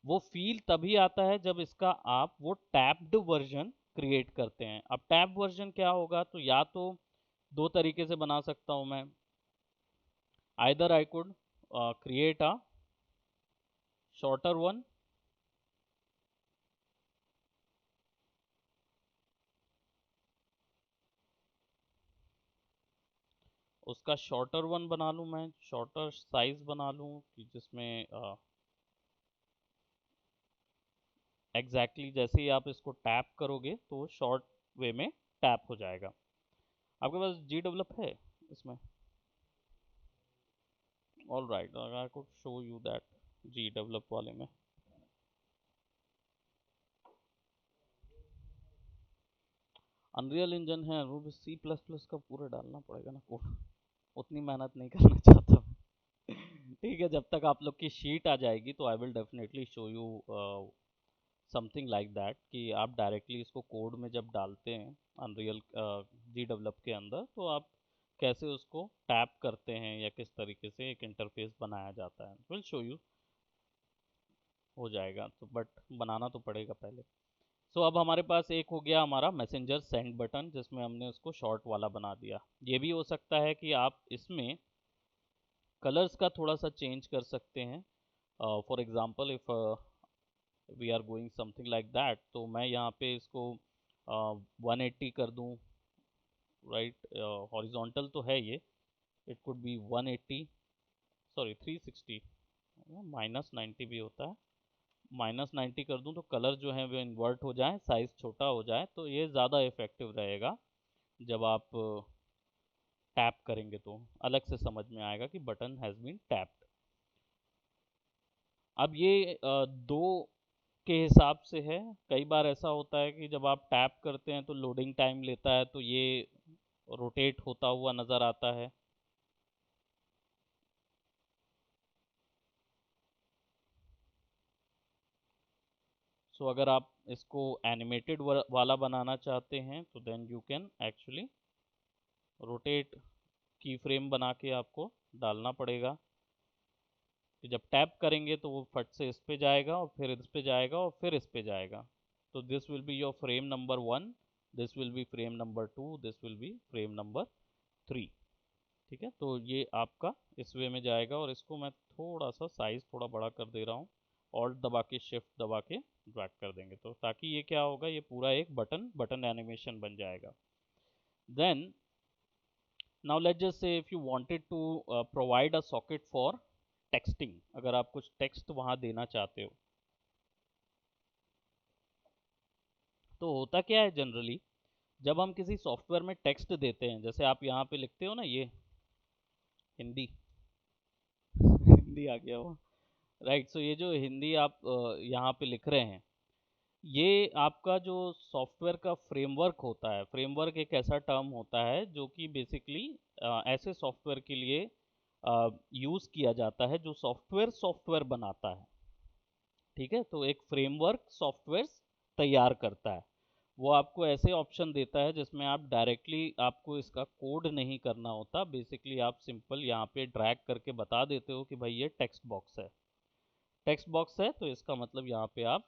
वो फील तभी आता है जब इसका आप वो टैप्ड वर्जन क्रिएट करते हैं। अब टैप वर्जन क्या होगा, तो या तो दो तरीके से बना सकता हूं मैं। Either I could create a shorter one, उसका शॉर्टर वन बना लूं मैं, शॉर्टर साइज बना लूं कि जिसमें एग्जैक्टली जैसे ही आप इसको टैप करोगे तो शॉर्ट वे में टैप हो जाएगा। आपके पास जी डेवलप है इसमें? All right, I could show you that GDevelop वाले में। अनरियल इंजन है वो भी सी प्लस प्लस का पूरा डालना पड़ेगा ना कोड, उतनी मेहनत नहीं करना चाहता मैं। ठीक है, जब तक आप लोग की शीट आ जाएगी तो I will definitely show you something like that कि आप डायरेक्टली इसको कोड में जब डालते हैं अनरियल जी डेवलप के अंदर तो आप कैसे उसको टैप करते हैं या किस तरीके से एक इंटरफेस बनाया जाता है, विल शो यू। हो जाएगा तो बट बनाना तो पड़ेगा पहले। सो अब हमारे पास एक हो गया हमारा मैसेंजर सेंड बटन जिसमें हमने उसको शॉर्ट वाला बना दिया। ये भी हो सकता है कि आप इसमें कलर्स का थोड़ा सा चेंज कर सकते हैं। For example if we are going something like that, तो मैं यहाँ पे इसको 180 कर दूँ, राइट। हॉरिजॉन्टल तो है ये, इट कुड बी 180, सॉरी 360, -90 भी होता है। -90 कर दूं तो कलर जो है वो इन्वर्ट हो जाए, साइज छोटा हो जाए, तो ये ज़्यादा इफेक्टिव रहेगा। जब आप टैप करेंगे तो अलग से समझ में आएगा कि बटन हैज़ बीन टैप्ड। अब ये दो के हिसाब से है। कई बार ऐसा होता है कि जब आप टैप करते हैं तो लोडिंग टाइम लेता है तो ये रोटेट होता हुआ नज़र आता है। सो अगर आप इसको एनिमेटेड वाला बनाना चाहते हैं तो then you can actually rotate key frame बना के आपको डालना पड़ेगा कि जब टैप करेंगे तो वो फट से इस पे जाएगा और फिर इस पे जाएगा और फिर इस पे जाएगा। तो this will be your frame number 1, this will B frame number 2, this will B frame number 3। ठीक है, तो ये आपका इस वे में जाएगा। और इसको मैं थोड़ा सा साइज थोड़ा बड़ा कर दे रहा हूँ, ऑल्ट दबा के शिफ्ट दबा के ड्रैग कर देंगे, तो ताकि ये क्या होगा, ये पूरा एक बटन एनिमेशन बन जाएगा। Then now let's just say if you wanted to provide a socket for texting, अगर आप कुछ टेक्स्ट वहां देना चाहते हो, तो होता क्या है जनरली, जब हम किसी सॉफ्टवेयर में टेक्स्ट देते हैं, जैसे आप यहाँ पे लिखते हो ना, ये हिंदी हिंदी आ गया वो, राइट। सो ये जो हिंदी आप यहाँ पे लिख रहे हैं, ये आपका जो सॉफ्टवेयर का फ्रेमवर्क होता है, फ्रेमवर्क एक ऐसा टर्म होता है जो कि बेसिकली ऐसे सॉफ्टवेयर के लिए यूज़ किया जाता है जो सॉफ्टवेयर बनाता है। ठीक है, तो एक फ्रेमवर्क सॉफ्टवेयर तैयार करता है, वो आपको ऐसे ऑप्शन देता है जिसमें आप डायरेक्टली, आपको इसका कोड नहीं करना होता, बेसिकली आप सिंपल यहाँ पे ड्रैग करके बता देते हो कि भाई ये टेक्स्ट बॉक्स है। टेक्स्ट बॉक्स है तो इसका मतलब यहाँ पे आप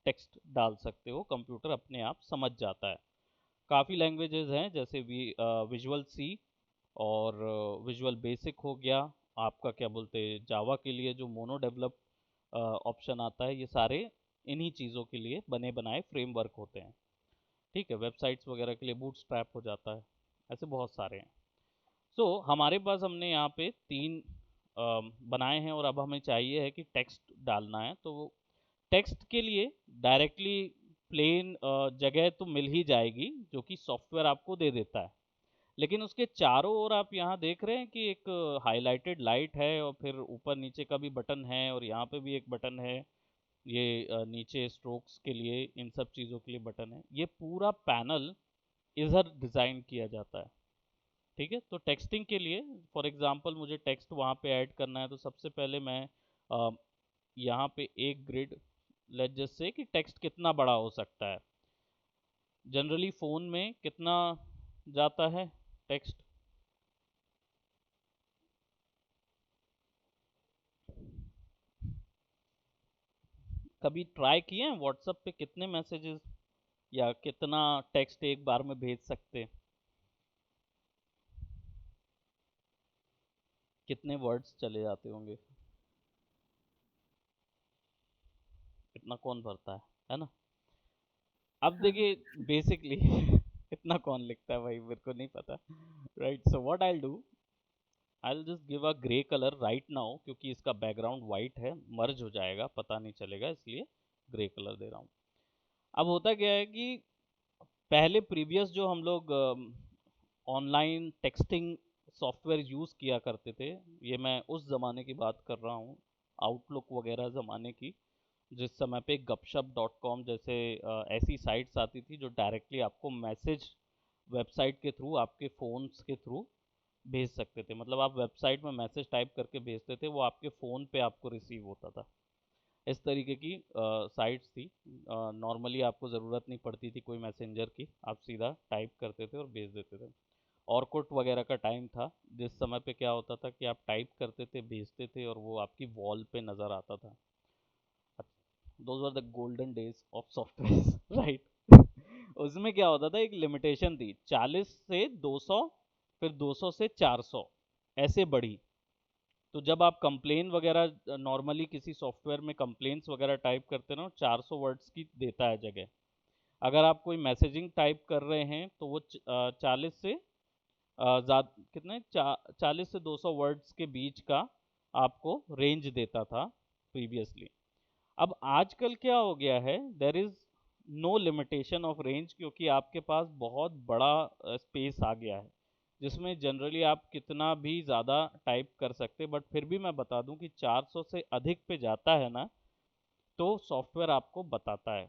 टेक्स्ट डाल सकते हो, कंप्यूटर अपने आप समझ जाता है। काफ़ी लैंग्वेजेस हैं, जैसे विजुअल सी और विजुअल बेसिक हो गया, आपका क्या बोलते हैं जावा के लिए जो मोनो डेवलप ऑप्शन आता है, ये सारे इन्हीं चीज़ों के लिए बने बनाए फ्रेमवर्क होते हैं। ठीक है, वेबसाइट्स वगैरह के लिए बूटस्ट्रैप हो जाता है, ऐसे बहुत सारे हैं। हमारे पास हमने यहाँ पे 3 बनाए हैं, और अब हमें चाहिए है कि टेक्स्ट डालना है। तो टेक्स्ट के लिए डायरेक्टली प्लेन जगह तो मिल ही जाएगी जो कि सॉफ्टवेयर आपको दे देता है, लेकिन उसके चारों ओर आप यहाँ देख रहे हैं कि एक हाईलाइटेड लाइट है, और फिर ऊपर नीचे का भी बटन है, और यहाँ पे भी एक बटन है, ये नीचे स्ट्रोक्स के लिए, इन सब चीज़ों के लिए बटन है। ये पूरा पैनल इधर डिज़ाइन किया जाता है। ठीक है, तो टेक्सटिंग के लिए फॉर एग्जांपल मुझे टेक्स्ट वहाँ पे ऐड करना है, तो सबसे पहले मैं अ, यहाँ पे एक ग्रिड, लेट जस्ट से कि टेक्स्ट कितना बड़ा हो सकता है, जनरली फ़ोन में कितना जाता है टेक्स्ट, कभी ट्राई किए हैं व्हाट्सएप पे कितने मैसेजेस या कितना टेक्स्ट एक बार में भेज सकते हैं, कितने वर्ड्स चले जाते होंगे, इतना कौन भरता है ना। अब हाँ। देखिए बेसिकली इतना कौन लिखता है भाई, मेरे को नहीं पता, right. So what I do, I just give a grey colour right now, क्योंकि इसका बैकग्राउंड वाइट है, मर्ज हो जाएगा, पता नहीं चलेगा, इसलिए ग्रे कलर दे रहा हूँ। अब होता क्या है कि पहले प्रीवियस जो हम लोग ऑनलाइन टेक्सटिंग सॉफ्टवेयर यूज़ किया करते थे, ये मैं उस ज़माने की बात कर रहा हूँ, आउटलुक वगैरह ज़माने की, जिस समय पे gupshup.com जैसे ऐसी साइट्स आती थी जो डायरेक्टली आपको मैसेज वेबसाइट के थ्रू, आपके फ़ोन्स के थ्रू भेज सकते थे। मतलब आप वेबसाइट में मैसेज टाइप करके भेजते थे, वो आपके फ़ोन पे आपको रिसीव होता था। इस तरीके की साइट्स थी। नॉर्मली आपको ज़रूरत नहीं पड़ती थी कोई मैसेंजर की, आप सीधा टाइप करते थे और भेज देते थे। ऑरकुट वगैरह का टाइम था, जिस समय पे क्या होता था कि आप टाइप करते थे, भेजते थे, और वो आपकी वॉल पे नज़र आता था। Those are the golden days of software right. उसमें क्या होता था, एक लिमिटेशन थी, 40 से 200, फिर 200 से 400, ऐसे बढ़ी। तो जब आप कंप्लेन वगैरह नॉर्मली किसी सॉफ्टवेयर में कंप्लेंट्स वगैरह टाइप करते ना, 400 वर्ड्स की देता है जगह। अगर आप कोई मैसेजिंग टाइप कर रहे हैं तो वो 40 से कितने 40 से 200 वर्ड्स के बीच का आपको रेंज देता था प्रीवियसली। अब आजकल क्या हो गया है, there is no limitation of range, क्योंकि आपके पास बहुत बड़ा स्पेस आ गया है, जिसमें जनरली आप कितना भी ज़्यादा टाइप कर सकते। बट फिर भी मैं बता दूं कि 400 से अधिक पे जाता है ना, तो सॉफ्टवेयर आपको बताता है।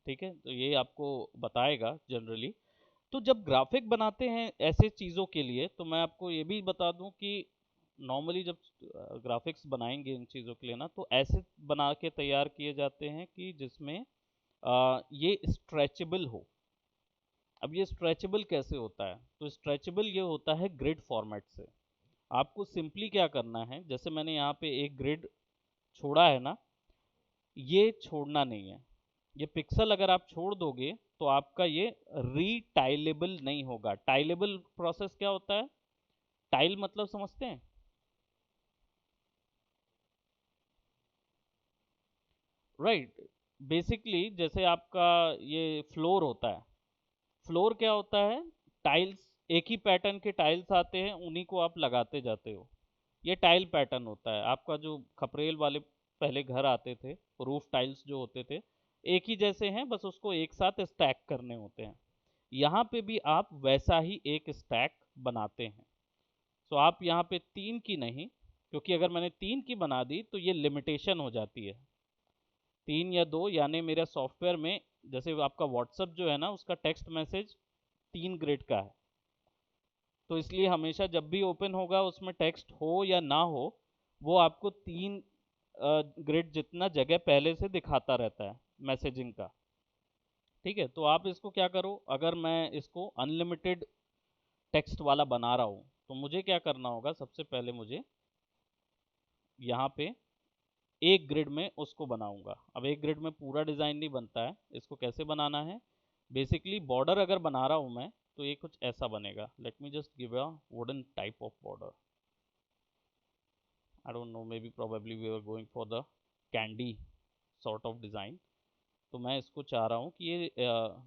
ठीक है, तो ये आपको बताएगा जनरली। तो जब ग्राफिक बनाते हैं ऐसे चीज़ों के लिए, तो मैं आपको ये भी बता दूं कि नॉर्मली जब ग्राफिक्स बनाएंगे इन चीज़ों के लिए ना, तो ऐसे बना के तैयार किए जाते हैं कि जिसमें ये स्ट्रेचेबल हो। अब ये स्ट्रेचेबल कैसे होता है, तो स्ट्रेचेबल ये होता है ग्रिड फॉर्मेट से। आपको सिंपली क्या करना है, जैसे मैंने यहाँ पे एक ग्रिड छोड़ा है ना, ये छोड़ना नहीं है, ये पिक्सल अगर आप छोड़ दोगे तो आपका ये रीटाइलेबल नहीं होगा। टाइलेबल प्रोसेस क्या होता है? टाइल मतलब समझते हैं? राइट। बेसिकली जैसे आपका ये फ्लोर होता है, फ्लोर क्या होता है? टाइल्स, एक ही पैटर्न के टाइल्स आते हैं, उन्हीं को आप लगाते जाते हो। ये टाइल पैटर्न होता है आपका। जो खपरेल वाले पहले घर आते थे, रूफ टाइल्स जो होते थे, एक ही जैसे हैं, बस उसको एक साथ स्टैक करने होते हैं। यहाँ पे भी आप वैसा ही एक स्टैक बनाते हैं। सो आप यहाँ पे 3 की नहीं, क्योंकि अगर मैंने 3 की बना दी तो ये लिमिटेशन हो जाती है। 3 या 2, यानी मेरा सॉफ्टवेयर में जैसे आपका व्हाट्सएप जो है ना, उसका टेक्स्ट मैसेज 3 ग्रिड का है। तो इसलिए हमेशा जब भी ओपन होगा उसमें टेक्स्ट हो या ना हो, वो आपको 3 ग्रिड जितना जगह पहले से दिखाता रहता है मैसेजिंग का। ठीक है, तो आप इसको क्या करो, अगर मैं इसको अनलिमिटेड टेक्स्ट वाला बना रहा हूँ तो मुझे क्या करना होगा? सबसे पहले मुझे यहाँ पे एक ग्रिड में उसको बनाऊंगा। अब एक ग्रिड में पूरा डिज़ाइन नहीं बनता है, इसको कैसे बनाना है? बेसिकली बॉर्डर अगर बना रहा हूँ मैं, तो ये कुछ ऐसा बनेगा। Late me just give a wooden type of border. I don't know, maybe probably we were going for the candy sort of design। तो मैं इसको चाह रहा हूँ कि ये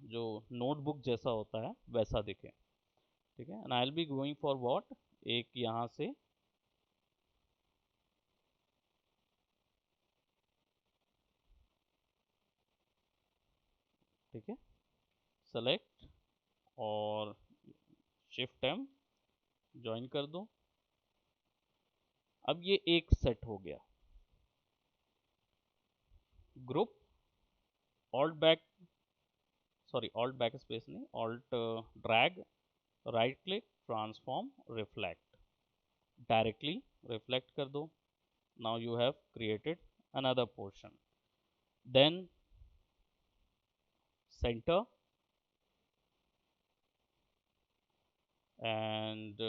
जो नोटबुक जैसा होता है वैसा दिखे। ठीक है, and I will be going for what, एक यहाँ से ठीक है, सेलेक्ट और शिफ्ट एम ज्वाइन कर दो। अब ये एक सेट हो गया। Group, alt back, sorry alt backspace नहीं, alt drag, right click, transform, reflect, directly reflect कर दो। Now you have created another portion. Then center, and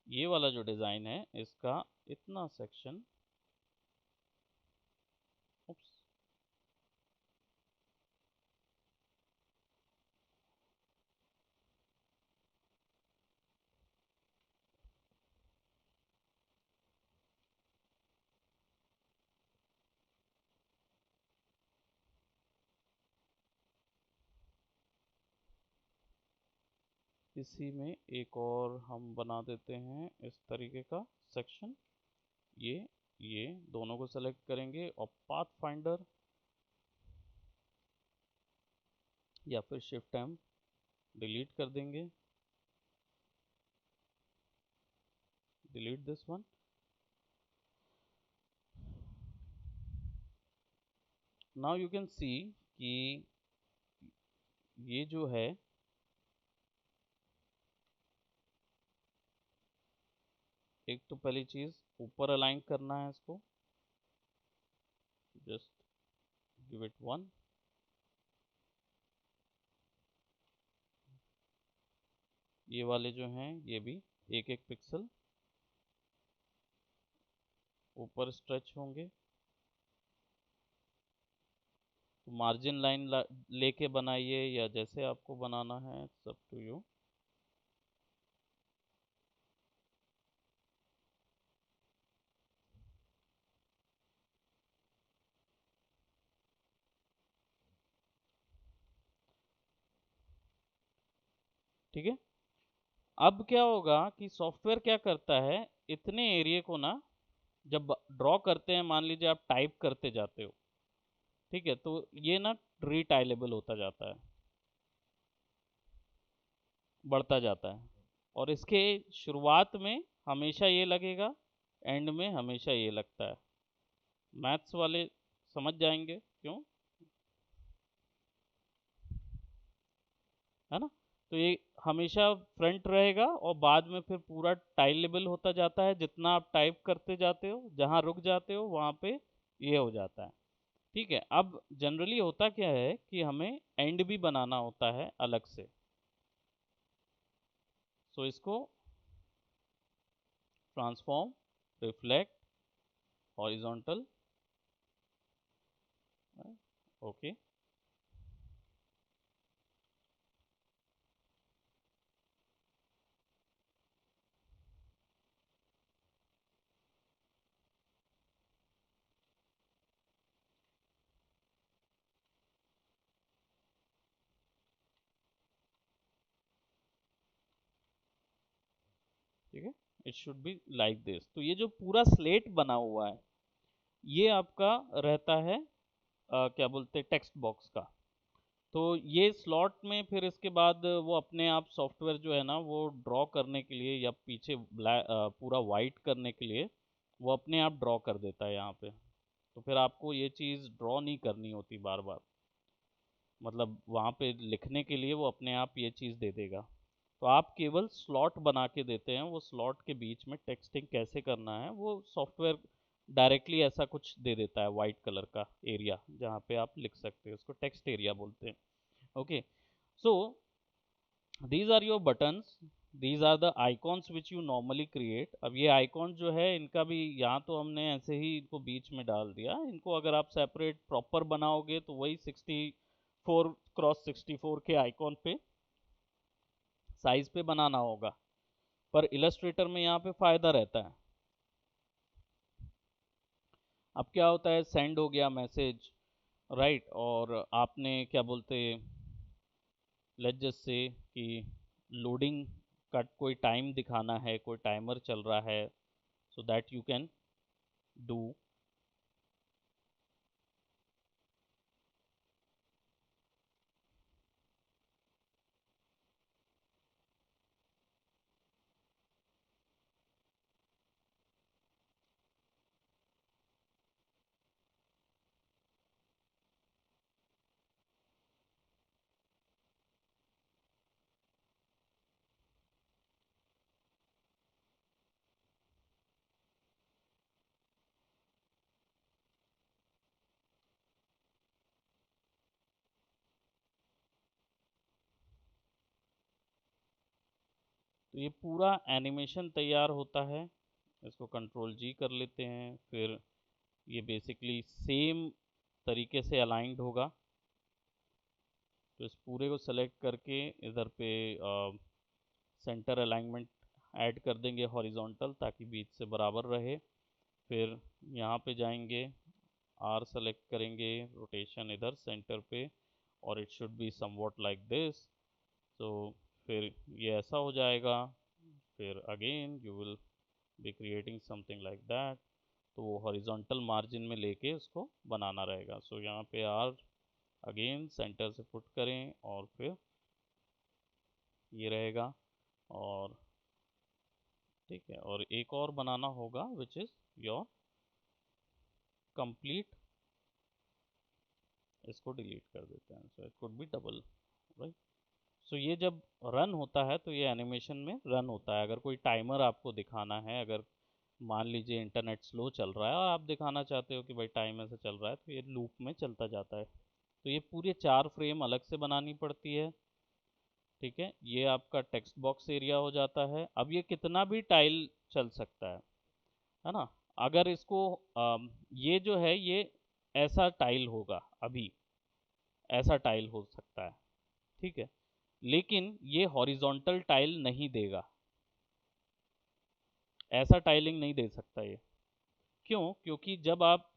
ये वाला जो डिज़ाइन है इसका इतना सेक्शन, उप्स, इसी में एक और हम बना देते हैं इस तरीके का सेक्शन। ये दोनों को सेलेक्ट करेंगे और पाथ फाइंडर या फिर शिफ्ट एम डिलीट कर देंगे, delete this one. Now you can सी कि ये जो है, एक तो पहली चीज़ ऊपर अलाइन करना है इसको, जस्ट गिव इट 1। ये वाले जो हैं ये भी एक एक पिक्सल ऊपर स्ट्रेच होंगे। तो मार्जिन लाइन लेके बनाइए या जैसे आपको बनाना है, सब टू यू। ठीक है, अब क्या होगा कि सॉफ्टवेयर क्या करता है, इतने एरिया को ना जब ड्रॉ करते हैं, मान लीजिए आप टाइप करते जाते हो, ठीक है, तो ये ना रीटाइलेबल होता जाता है, बढ़ता जाता है। और इसके शुरुआत में हमेशा ये लगेगा, एंड में हमेशा ये लगता है। मैथ्स वाले समझ जाएंगे क्यों, है ना? तो ये हमेशा फ्रंट रहेगा और बाद में फिर पूरा टाइलेबल होता जाता है। जितना आप टाइप करते जाते हो, जहाँ रुक जाते हो वहाँ पे ये हो जाता है। ठीक है, अब जनरली होता क्या है कि हमें एंड भी बनाना होता है अलग से। सो इसको ट्रांसफॉर्म, रिफ्लेक्ट, हॉरिजॉन्टल, ओके, ठीक है, it should be like this. तो ये जो पूरा स्लेट बना हुआ है ये आपका रहता है क्या बोलते हैं टेक्स्ट बॉक्स का। तो ये स्लॉट में फिर इसके बाद वो अपने आप सॉफ्टवेयर जो है ना वो ड्रॉ करने के लिए या पीछे पूरा वाइट करने के लिए वो अपने आप ड्रॉ कर देता है यहाँ पे। तो फिर आपको ये चीज़ ड्रॉ नहीं करनी होती बार बार, मतलब वहाँ पे लिखने के लिए वो अपने आप ये चीज़ दे देगा। तो आप केवल स्लॉट बना के देते हैं, वो स्लॉट के बीच में टेक्सटिंग कैसे करना है वो सॉफ्टवेयर डायरेक्टली ऐसा कुछ दे देता है, वाइट कलर का एरिया जहाँ पे आप लिख सकते हैं, उसको टेक्स्ट एरिया बोलते हैं। Okay, so these are your buttons, these are the icons which you normally create। अब ये आइकॉन जो है इनका भी यहाँ तो हमने ऐसे ही इनको बीच में डाल दिया, इनको अगर आप सेपरेट प्रॉपर बनाओगे तो वही 64x64 के आइकॉन पे साइज पे बनाना होगा, पर इलस्ट्रेटर में यहाँ पे फायदा रहता है। अब क्या होता है, सेंड हो गया मैसेज, राइट, और आपने क्या बोलते, लेट्स जस्ट से कि लोडिंग का कोई टाइम दिखाना है, कोई टाइमर चल रहा है, so that you can do। तो ये पूरा एनिमेशन तैयार होता है, इसको कंट्रोल जी कर लेते हैं, फिर ये बेसिकली सेम तरीके से अलाइंड होगा। तो इस पूरे को सेलेक्ट करके इधर पे सेंटर अलाइनमेंट ऐड कर देंगे हॉरिजॉन्टल, ताकि बीच से बराबर रहे। फिर यहाँ पे जाएंगे, आर सेलेक्ट करेंगे, रोटेशन इधर सेंटर पे, और it should be somewhat like this. तो फिर ये ऐसा हो जाएगा, फिर again you will be creating something like that. तो वो हॉरिजॉन्टल मार्जिन में लेके उसको बनाना रहेगा। सो यहाँ पे आर अगेन सेंटर से पुट करें, और फिर ये रहेगा, और ठीक है, और एक और बनाना होगा विच इज़ योर कंप्लीट। इसको डिलीट कर देते हैं, so it could be double, right. So ये जब रन होता है तो ये एनिमेशन में रन होता है। अगर कोई टाइमर आपको दिखाना है, अगर मान लीजिए इंटरनेट स्लो चल रहा है और आप दिखाना चाहते हो कि भाई टाइम ऐसे चल रहा है, तो ये लूप में चलता जाता है। तो ये पूरे 4 फ्रेम अलग से बनानी पड़ती है, ठीक है। ये आपका टेक्स्ट बॉक्स एरिया हो जाता है। अब ये कितना भी टाइल चल सकता है ना। अगर इसको ये जो है ये ऐसा टाइल होगा, अभी ऐसा टाइल हो सकता है, ठीक है, लेकिन ये हॉरिजॉन्टल टाइल नहीं देगा, ऐसा टाइलिंग नहीं दे सकता ये। क्यों? क्योंकि जब आप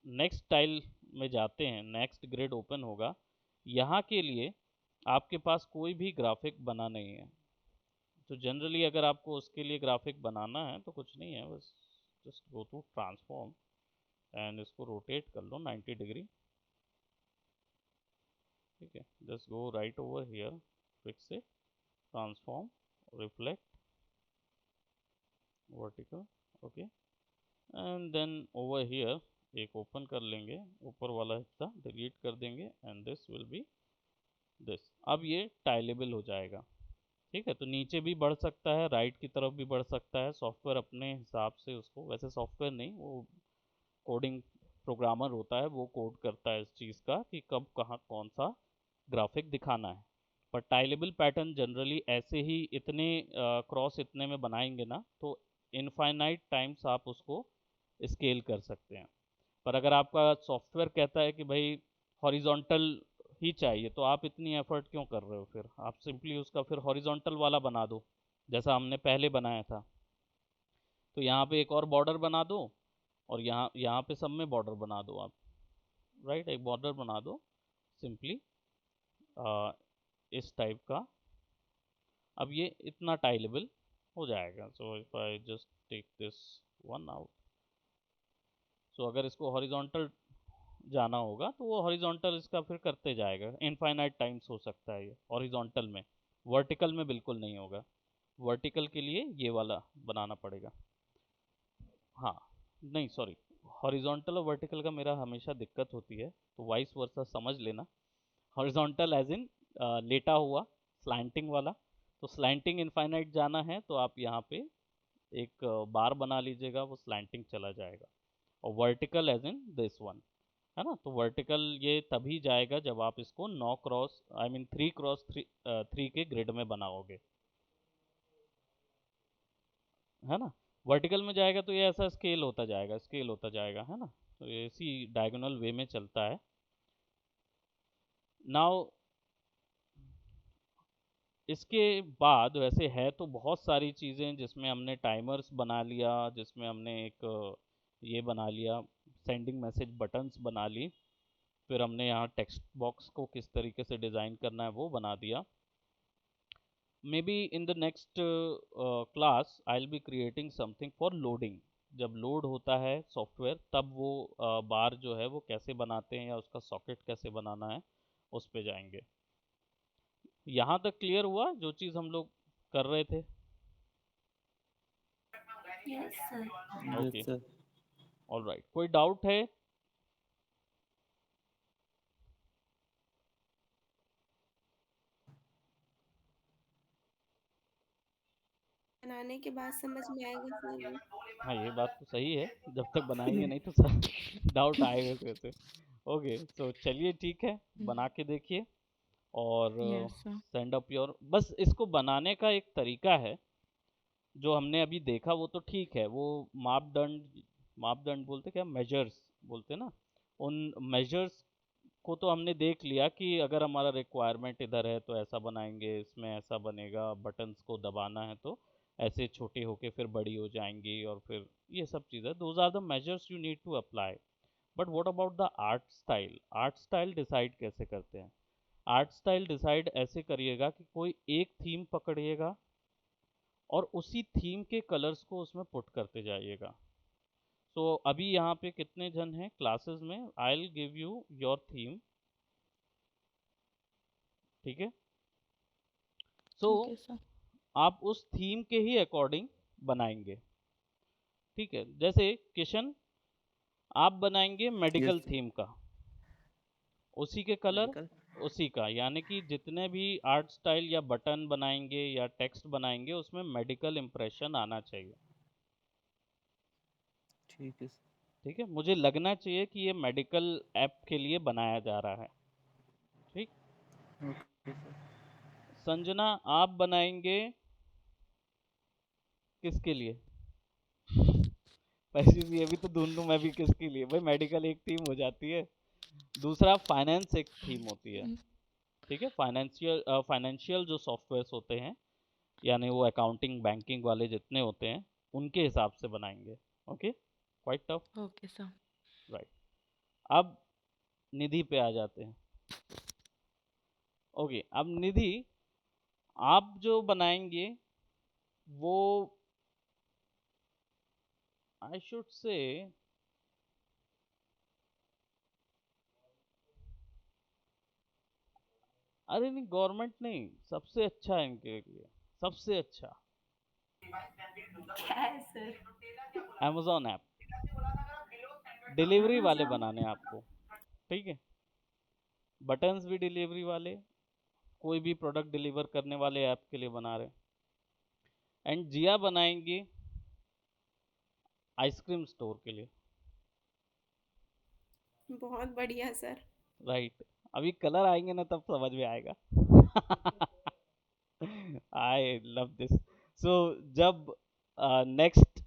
नेक्स्ट टाइल में जाते हैं, नेक्स्ट ग्रिड ओपन होगा, यहाँ के लिए आपके पास कोई भी ग्राफिक बना नहीं है। तो जनरली अगर आपको उसके लिए ग्राफिक बनाना है तो कुछ नहीं है, बस just go to transform and इसको रोटेट कर लो 90 डिग्री, ठीक है। Just go right over here, fix it, transform, reflect, vertical, okay, and then over here एक ओपन कर लेंगे, ऊपर वाला हिस्सा डिलीट कर देंगे, and this will be this. अब ये टाइलेबल हो जाएगा, ठीक है। तो नीचे भी बढ़ सकता है, राइट की तरफ भी बढ़ सकता है, सॉफ्टवेयर अपने हिसाब से उसको, वैसे सॉफ्टवेयर नहीं, वो कोडिंग प्रोग्रामर होता है, वो कोड करता है इस चीज़ का कि कब कहाँ कौन सा ग्राफिक दिखाना है। पर टाइलेबल पैटर्न जनरली ऐसे ही इतने क्रॉस इतने में बनाएंगे ना, तो इनफाइनाइट टाइम्स आप उसको स्केल कर सकते हैं। पर अगर आपका सॉफ्टवेयर कहता है कि भाई हॉरिजॉन्टल ही चाहिए, तो आप इतनी एफर्ट क्यों कर रहे हो? फिर आप सिंपली उसका फिर हॉरिजॉन्टल वाला बना दो जैसा हमने पहले बनाया था। तो यहाँ पे एक और बॉर्डर बना दो, और यहाँ यहाँ पे सब में बॉर्डर बना दो आप। राइट, एक बॉर्डर बना दो सिंपली इस टाइप का। अब ये इतना टाइलेबल हो जाएगा। So if I just take this one out, so अगर इसको हॉरिजॉन्टल जाना होगा तो वो हॉरिजॉन्टल इसका फिर करते जाएगा। इनफाइनाइट टाइम्स हो सकता है ये हॉरिजॉन्टल में, वर्टिकल में बिल्कुल नहीं होगा। वर्टिकल के लिए ये वाला बनाना पड़ेगा। हाँ, नहीं सॉरी, हॉरिजॉन्टल और वर्टिकल का मेरा हमेशा दिक्कत होती है, तो वाइस वर्सा समझ लेना। हॉरिजॉन्टल एज इन लेटा हुआ, स्लैंटिंग वाला। तो स्लैंटिंग इनफाइनाइट जाना है तो आप यहाँ पे एक बार बना लीजिएगा, वो स्लैंटिंग चला जाएगा। और vertical edge in this one, है ना। तो वर्टिकल ये तभी जाएगा जब आप इसको 9 क्रॉस आई मीन 3 क्रॉस 3 के ग्रिड में बनाओगे, है ना। वर्टिकल में जाएगा तो ये ऐसा स्केल होता जाएगा, स्केल होता जाएगा, है ना। तो ये इसी डायगोनल वे में चलता है। नाउ इसके बाद वैसे है तो बहुत सारी चीज़ें, जिसमें हमने टाइमर्स बना लिया, जिसमें हमने एक ये बना लिया, सेंडिंग मैसेज बटन्स बना ली। फिर हमने यहाँ टेक्स्ट बॉक्स को किस तरीके से डिज़ाइन करना है वो बना दिया। May be in the next class I will be creating something for loading. जब लोड होता है सॉफ्टवेयर तब वो बार जो है वो कैसे बनाते हैं या उसका सॉकेट कैसे बनाना है उस पे जाएंगे। यहाँ तक क्लियर हुआ जो चीज़ हम लोग कर रहे थे? Yes sir. Okay, yes sir. Alright, कोई डाउट है? बनाने के बाद समझ में आएगा सर। हाँ, ये बात तो सही है, जब तक बनाएंगे नहीं तो सब डाउट आएगा कैसे। ओके, तो चलिए ठीक है, बना के देखिए और Yes, sir. Send up your. बस इसको बनाने का एक तरीका है जो हमने अभी देखा, वो तो ठीक है, वो मापदंड, मापदंड बोलते क्या, मेजर्स बोलते ना, उन मेजर्स को तो हमने देख लिया कि अगर हमारा रिक्वायरमेंट इधर है तो ऐसा बनाएंगे, इसमें ऐसा बनेगा, बटन्स को दबाना है तो ऐसे छोटी होके फिर बड़ी हो जाएंगी, और फिर ये सब चीज़ें, those are the measures you need to apply. But what about the art style? Art style decide कैसे करते हैं? आर्ट स्टाइल डिसाइड ऐसे करिएगा कि कोई एक थीम पकड़िएगा और उसी थीम के कलर्स को उसमें पुट करते जाइएगा। तो अभी यहाँ पे कितने जन हैं क्लासेस में? I will give you your theme, ठीक है। सो Okay, sir. आप उस थीम के ही अकॉर्डिंग बनाएंगे, ठीक है। जैसे किशन, आप बनाएंगे मेडिकल यस सर। थीम का, उसी के कलर मेडिकल। उसी का, यानी कि जितने भी आर्ट स्टाइल या बटन बनाएंगे या टेक्स्ट बनाएंगे उसमें मेडिकल इंप्रेशन आना चाहिए, ठीक है सर। ठीक है। मुझे लगना चाहिए कि ये मेडिकल ऐप के लिए बनाया जा रहा है, ठीक। Okay sir. संजना, आप बनाएंगे किसके लिए? पैसे भी अभी तो ढूंढ लूं मैं भी किसके लिए, भाई मेडिकल एक थीम हो जाती है, दूसरा फाइनेंस एक थीम होती है, Mm. ठीक है। फाइनेंशियल फाइनेंशियल जो सॉफ्टवेयर्स होते हैं, यानी वो अकाउंटिंग बैंकिंग वाले जितने होते हैं उनके हिसाब से बनाएंगे। Okay, quite tough, Okay, sir. Right. अब निधि पे आ जाते हैं। ओके, अब निधि, आप जो बनाएंगे वो आई शुड से अरे नहीं, गवर्नमेंट नहीं, सबसे अच्छा है इनके लिए, सबसे अच्छा क्या है सर? Amazon app. डिलीवरी वाले अमेज़न। बनाने हैं आपको, ठीक है। बटन्स भी डिलीवरी वाले, कोई भी प्रोडक्ट डिलीवर करने वाले ऐप के लिए बना रहे हैं। एंड जिया बनाएंगे आइसक्रीम स्टोर के लिए, बहुत बढ़िया सर। राइट। अभी कलर आएंगे ना तब समझ में आएगा। I love this. सो जब नेक्स्ट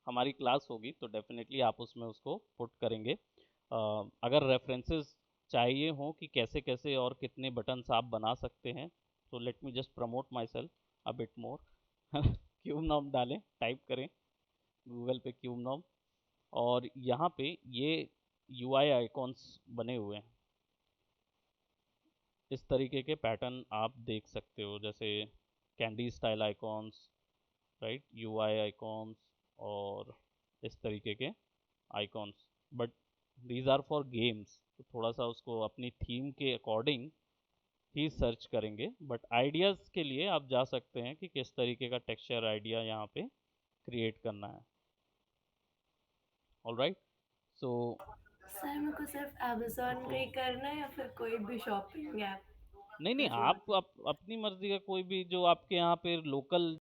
हमारी क्लास होगी तो डेफिनेटली आप उसमें उसको पुट करेंगे। अगर रेफरेंसेस चाहिए हो कि कैसे कैसे और कितने बटन्स आप बना सकते हैं, तो let me just promote myself a bit more. क्यूब नॉम डालें, टाइप करें गूगल पे क्यूब नॉम, और यहाँ पे ये UI आइकॉन्स बने हुए हैं। इस तरीके के पैटर्न आप देख सकते हो, जैसे candy style icons, right, UI icons, और इस तरीके के icons. But these are for games, तो थोड़ा सा उसको अपनी थीम के अकॉर्डिंग ही सर्च करेंगे। बट आइडियाज़ के लिए आप जा सकते हैं कि किस तरीके का टेक्सचर आइडिया यहाँ पे क्रिएट करना है। ऑल राइट, सो सर मेरे को सिर्फ अमेजोन का ही करना है या फिर कोई भी शॉपिंग ऐप नहीं नहीं, का जो आप अपनी मर्जी का कोई भी जो आपके यहाँ पे लोकल